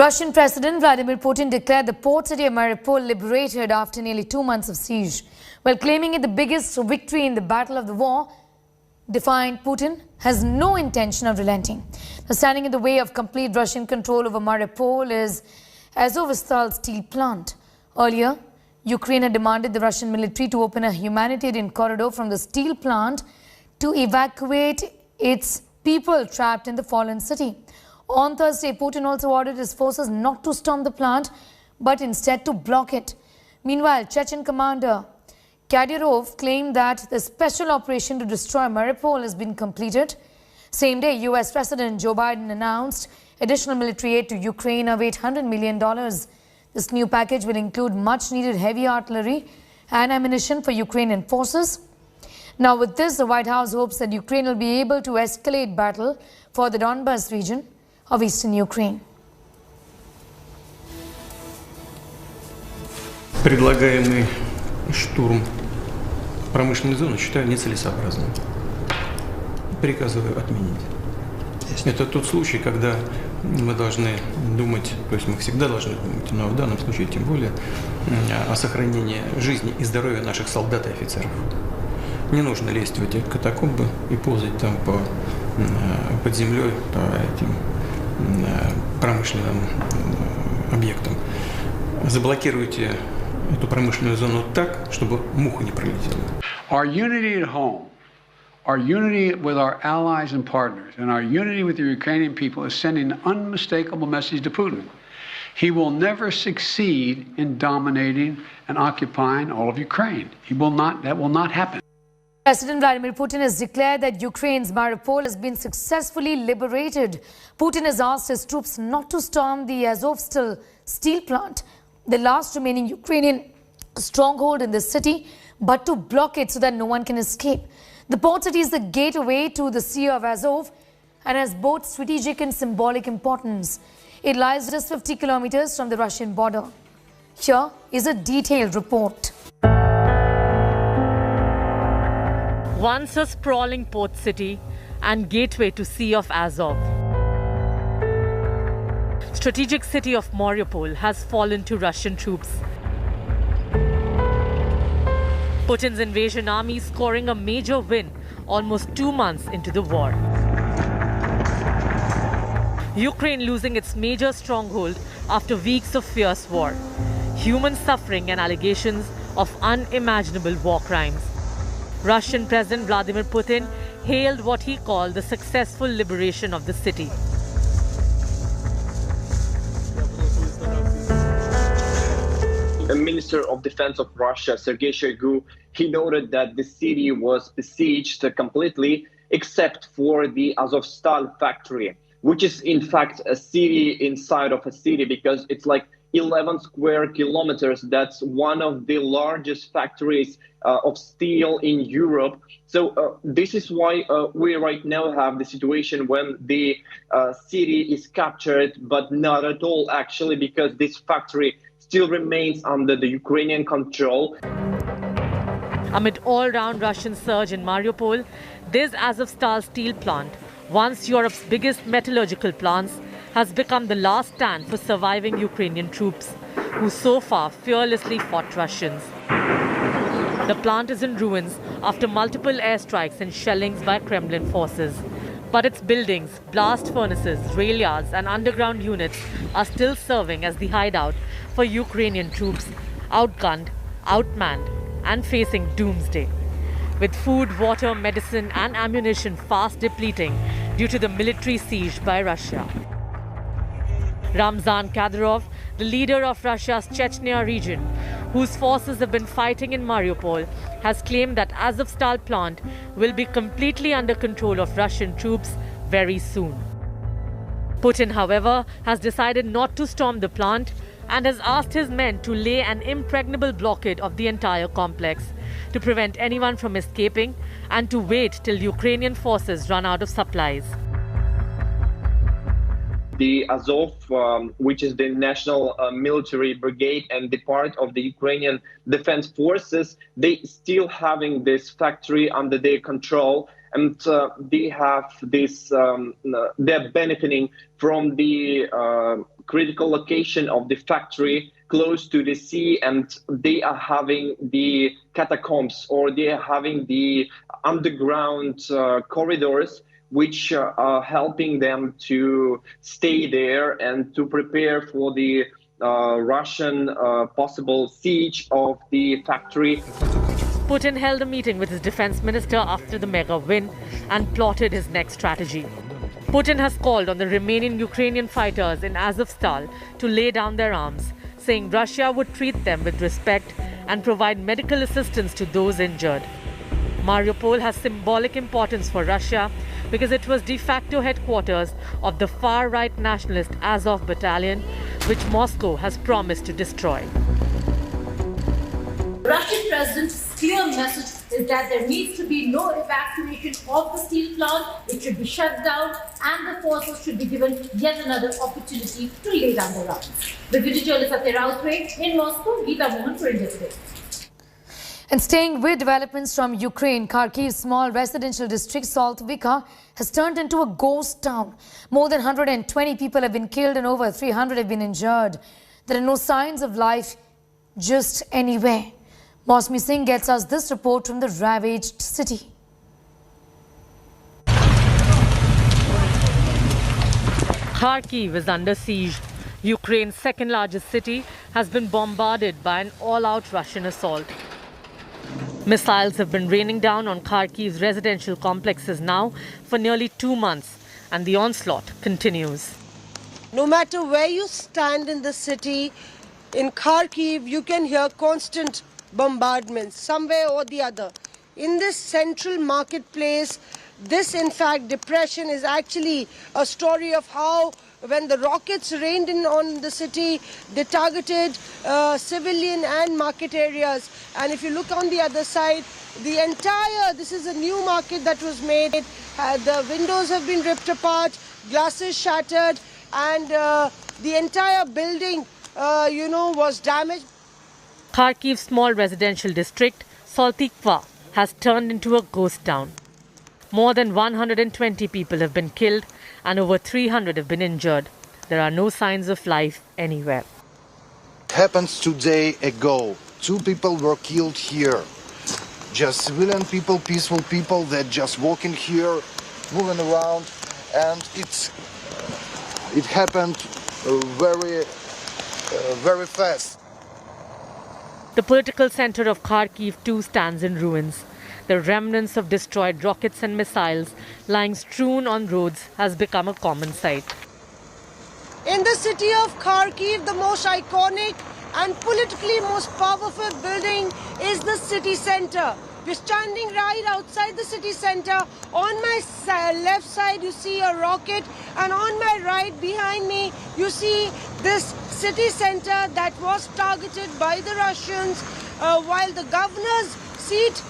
Russian President Vladimir Putin declared the port city of Mariupol liberated after nearly 2 months of siege. While claiming it the biggest victory in the battle of the war, defiant Putin has no intention of relenting. Now, standing in the way of complete Russian control over Mariupol is Azovstal steel plant. Earlier, Ukraine had demanded the Russian military to open a humanitarian corridor from the steel plant to evacuate its people trapped in the fallen city. On Thursday, Putin also ordered his forces not to storm the plant, but instead to block it. Meanwhile, Chechen commander Kadyrov claimed that the special operation to destroy Mariupol has been completed. Same day, US President Joe Biden announced additional military aid to Ukraine of $800 million. This new package will include much-needed heavy artillery and ammunition for Ukrainian forces. Now, with this, the White House hopes that Ukraine will be able to escalate battle for the Donbas region of eastern Ukraine. Предлагаемый штурм промышленной зоны считаю нецелесообразным. Приказываю отменить. Это тот случай, когда мы должны думать, то есть мы всегда должны думать, но в данном случае тем более, о сохранении жизни и здоровья наших солдат и офицеров. Не нужно лезть в эти катакомбы и ползать там под землей по этим промышленным объектам. Заблокируйте эту промышленную зону так, чтобы муха не пролетела. Our unity at home, our unity with our allies and partners, and our unity with the Ukrainian people is sending an unmistakable message to Putin. He will never succeed in dominating and occupying all of Ukraine. That will not happen. President Vladimir Putin has declared that Ukraine's Mariupol has been successfully liberated. Putin has asked his troops not to storm the Azovstal steel plant, the last remaining Ukrainian stronghold in the city, but to block it so that no one can escape. The port city is the gateway to the Sea of Azov and has both strategic and symbolic importance. It lies just 50 kilometers from the Russian border. Here is a detailed report. Once a sprawling port city and gateway to Sea of Azov, strategic city of Mariupol has fallen to Russian troops. Putin's invasion army scoring a major win almost 2 months into the war. Ukraine losing its major stronghold after weeks of fierce war, human suffering and allegations of unimaginable war crimes. Russian President Vladimir Putin hailed what he called the successful liberation of the city. The Minister of Defense of Russia, Sergei Shoigu, he noted that the city was besieged completely except for the Azovstal factory, which is in fact a city inside of a city because it's like 11 square kilometers. That's one of the largest factories of steel in Europe. So this is why we right now have the situation when the city is captured, but not at all actually, because this factory still remains under the Ukrainian control. Amid all-round Russian surge in Mariupol, this Azovstal steel plant, once Europe's biggest metallurgical plants, has become the last stand for surviving Ukrainian troops, who so far fearlessly fought Russians. The plant is in ruins after multiple airstrikes and shellings by Kremlin forces. But its buildings, blast furnaces, rail yards and underground units are still serving as the hideout for Ukrainian troops, outgunned, outmanned and facing doomsday, with food, water, medicine and ammunition fast depleting due to the military siege by Russia. Ramzan Kadyrov, the leader of Russia's Chechnya region, whose forces have been fighting in Mariupol, has claimed that Azovstal plant will be completely under control of Russian troops very soon. Putin, however, has decided not to storm the plant and has asked his men to lay an impregnable blockade of the entire complex to prevent anyone from escaping and to wait till Ukrainian forces run out of supplies. The Azov, which is the national military brigade and the part of the Ukrainian defense forces, they still having this factory under their control. and they have this. They're benefiting from the critical location of the factory close to the sea, and they are having the catacombs, or they are having the underground corridors, which are helping them to stay there and to prepare for the Russian possible siege of the factory. Putin held a meeting with his defense minister after the mega win and plotted his next strategy. Putin has called on the remaining Ukrainian fighters in Azovstal to lay down their arms, saying Russia would treat them with respect and provide medical assistance to those injured. Mariupol has symbolic importance for Russia because it was de facto headquarters of the far-right nationalist Azov battalion, which Moscow has promised to destroy. The Russian president's clear message is that there needs to be no evacuation of the steel plant. It should be shut down, and the forces should be given yet another opportunity to lay down their arms. The video journalist Satya Rautway in Moscow, Geeta Mohan for India Today. And staying with developments from Ukraine, Kharkiv's small residential district, Saltvika, has turned into a ghost town. More than 120 people have been killed and over 300 have been injured. There are no signs of life just anywhere. Mosmi Singh gets us this report from the ravaged city. Kharkiv is under siege. Ukraine's second largest city has been bombarded by an all-out Russian assault. Missiles have been raining down on Kharkiv's residential complexes now for nearly 2 months, and the onslaught continues. No matter where you stand in the city, in Kharkiv, you can hear constant bombardments, somewhere or the other. In this central marketplace, this, in fact, depression is actually a story of how, when the rockets rained in on the city, they targeted civilian and market areas. And if you look on the other side, this is a new market that was made. The windows have been ripped apart, glasses shattered, and the entire building, was damaged. Kharkiv's small residential district, Saltikva, has turned into a ghost town. More than 120 people have been killed and over 300 have been injured. There are no signs of life anywhere. It happens 2 days ago. 2 people were killed here. Just civilian people, peaceful people that just walking here, moving around, and it happened very fast. The political center of Kharkiv too stands in ruins. The remnants of destroyed rockets and missiles lying strewn on roads has become a common sight. In the city of Kharkiv, the most iconic and politically most powerful building is the city center. We're standing right outside the city center. On my left side, you see a rocket, and on my right behind me, you see this city center that was targeted by the Russians, while the governor's seat,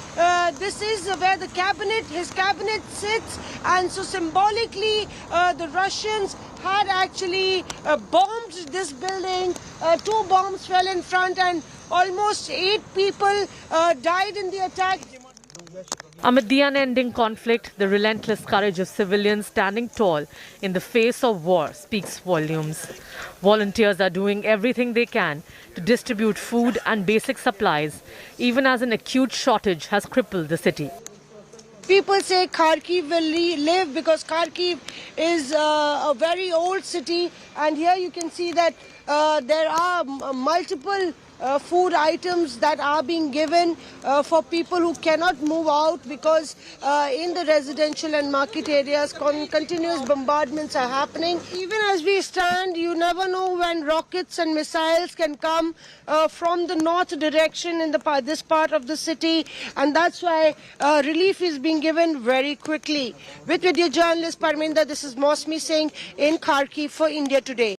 this is where his cabinet sits, and so symbolically the Russians had actually bombed this building. 2 bombs fell in front and almost 8 people died in the attack. Amid the unending conflict, the relentless courage of civilians standing tall in the face of war speaks volumes. Volunteers are doing everything they can to distribute food and basic supplies, even as an acute shortage has crippled the city. People say Kharkiv will live because Kharkiv is a very old city, and here you can see that there are multiple food items that are being given for people who cannot move out because in the residential and market areas continuous bombardments are happening. Even as we stand, you never know when rockets and missiles can come from the north direction in this part of the city, and that's why relief is being given very quickly. With video journalist Parminder, this is Mosmi Singh in Kharkiv for India Today.